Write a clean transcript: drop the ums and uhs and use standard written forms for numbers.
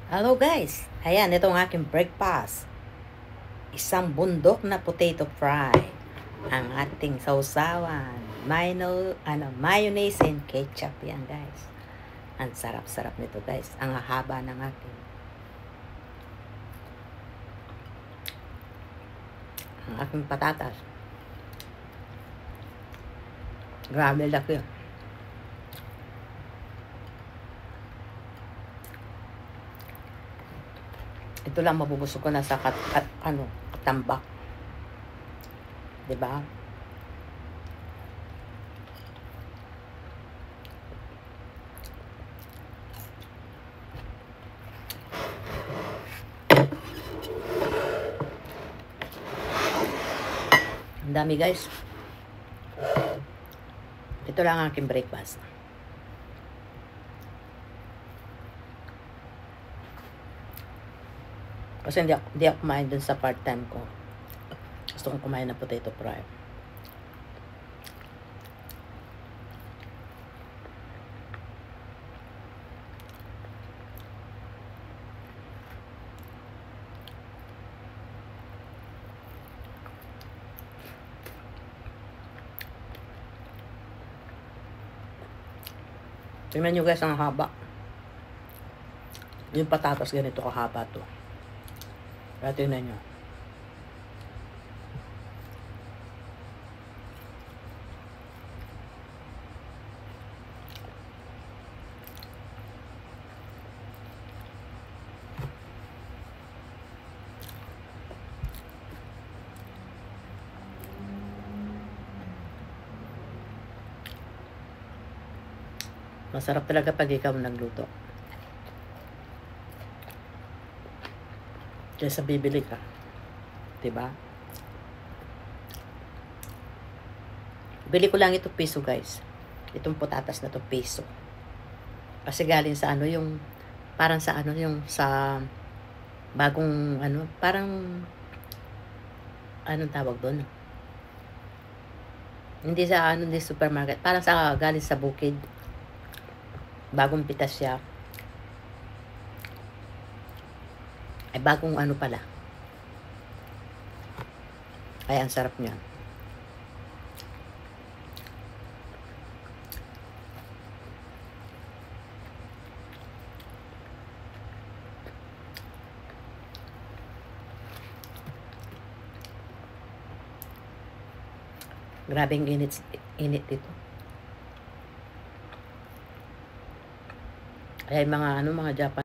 Hello guys! Ayan, ito ang aking breakfast. Isang bundok na potato fry. Ang ating sausawan. Mayonnaise and ketchup yan guys. Ang sarap-sarap nito guys. Ang haba ng aking. Ang aking patatas. Grabe laki. Ito lang mabubusog ko na sa katambak. 'Di ba? Ang dami guys. Ito lang ang aking breakfast. Kasi hindi ako kumain dun sa part-time ko. Gusto kong kumain ng potato fry. Tingnan nyo guys, ang haba. Yung patatas ganito kahaba to. Kaya tingnan nyo. Masarap talaga pag ikaw nagluto. Kaysa bibili ka. Diba? Bili ko lang ito piso guys. Itong patatas na to piso. Kasi galing sa yung parang sa yung sa bagong parang anong tawag doon? Hindi sa hindi supermarket. Parang sa galing sa bukid. Bagong pitas siya. Ay bagong pala. Ay ang sarap niya. Grabing init dito. Ay mga mga Japan